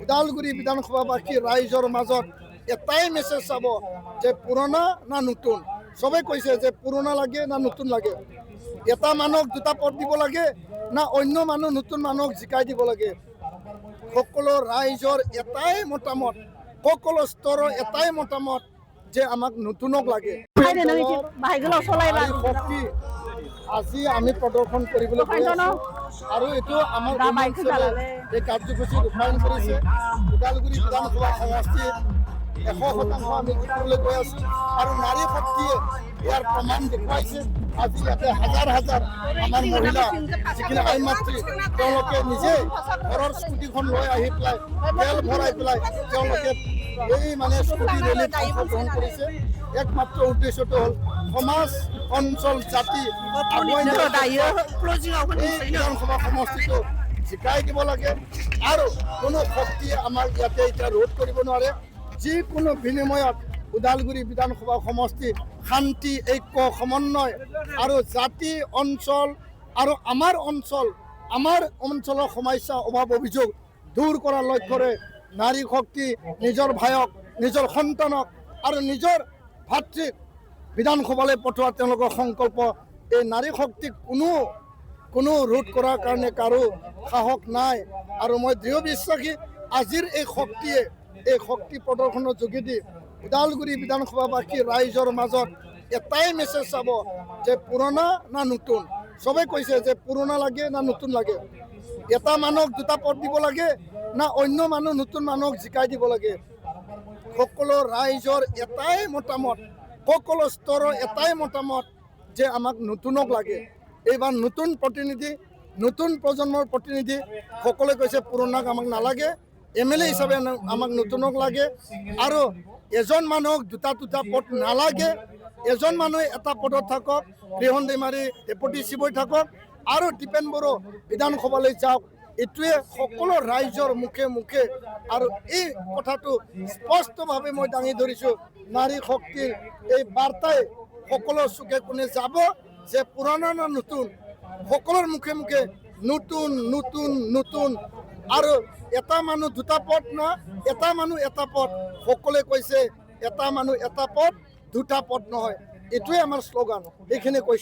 ওদালগুৰি বিধানসভাবাসী ৰাইজৰ মাজত এটাই মেছেজ চাব যে পুৰণা না নতুন। সবে কৈছে যে পুৰণা লাগে না নতুন লাগে, এটা মানুহক দুটা পদ দিব লাগে না অন্য মানুহ নতুন মানুহক জিকাই দিব লাগে। সকলো ৰাইজৰ এটাই মতামত, সকলো স্তৰৰ এটাই মতামত যে আমাক নতুনক লাগে। শক্তি আজি আমি প্ৰদৰ্শন কৰিবলৈ গৈ আছোঁ আৰু এইটো আমাৰ এই কাৰ্যসূচী ৰূপায়ণ কৰিছে। ওদালগুৰি বিধানসভা সমষ্টিত 100% আমি জিকিবলৈ গৈ আছোঁ আৰু নাৰী শক্তিয়ে ইয়াৰ প্ৰমাণ দেখুৱাইছে। আজি ইয়াতে হাজাৰ হাজাৰ আমাৰ মহিলা যিখিনি আই মাতৃ তেওঁলোকে নিজে ঘৰৰ স্কুটিখন লৈ আহি পেলাই তেল ভৰাই পেলাই তেওঁলোকে এই স্কুটি ৰেলীত অংশগ্ৰহণ কৰিছে। একমাত্ৰ উদ্দেশ্যটো হ'ল সমাজ অঞ্চল জাতি বিধানসভা সমষ্টিটো জিকাই দিব লাগে আৰু কোনো শক্তিয়ে আমাক ইয়াতে এতিয়া ৰোধ কৰিব নোৱাৰে। যিকোনো বিনিময়ত ওদালগুৰি বিধানসভা সমষ্টি শান্তি ঐক্য সমন্বয় আৰু জাতি অঞ্চল আৰু আমাৰ অঞ্চলৰ সমস্যা অভাৱ অভিযোগ দূৰ কৰাৰ লক্ষ্যৰে নাৰী শক্তি নিজৰ ভায়ক নিজৰ সন্তানক আৰু নিজৰ ভাতৃক বিধানসভালৈ পঠোৱা তেওঁলোকৰ সংকল্প। এই নাৰী শক্তিক কোনো ৰোধ কৰাৰ কাৰণে কাৰো সাহস নাই আৰু মই দৃঢ় বিশ্বাসী আজিৰ এই শক্তি প্ৰদৰ্শনৰ যোগেদি ওদালগুৰি বিধানসভাবাসী ৰাইজৰ মাজত এটাই মেছেজ চাব যে পুৰণা না নতুন। সবে কৈছে যে পুৰণা লাগে না নতুন লাগে, এটা মানুহক দুটা পদ দিব লাগে না অন্য মানুহ নতুন মানুহক জিকাই দিব লাগে। সকলো ৰাইজৰ এটাই মতামত, সকলো স্তৰৰ এটাই মতামত যে আমাক নতুনক লাগে। এইবাৰ নতুন প্ৰতিনিধি, নতুন প্ৰজন্মৰ প্ৰতিনিধি সকলোৱে কৈছে পুৰণাক আমাক নালাগে, MLA হিচাপে আমাক নতুনক লাগে আৰু এজন মানুহক দুটা পদ নালাগে। এজন মানুহে এটা পদত থাকক, ৰিহন দৈমাৰী ডেপুটি চিফ হৈ থাকক আৰু দীপেন বড়ো বিধানসভালৈ যাওক। এইটোৱে সকলো ৰাইজৰ মুখে মুখে আৰু এই কথাটো স্পষ্টভাৱে মই দাঙি ধৰিছোঁ। নাৰী শক্তিৰ এই বাৰ্তাই সকলো চুকে কোণে যাব যে পুৰণা না নতুন। সকলোৰ মুখে মুখে নতুন নতুন নতুন আৰু এটা মানুহ দুটা পদ না এটা মানুহ এটা পদ। সকলোৱে কৈছে এটা মানুহ এটা পদ দুটা পদ নহয়, এইটোৱে আমাৰ শ্লোগান। এইখিনি কৈছোঁ।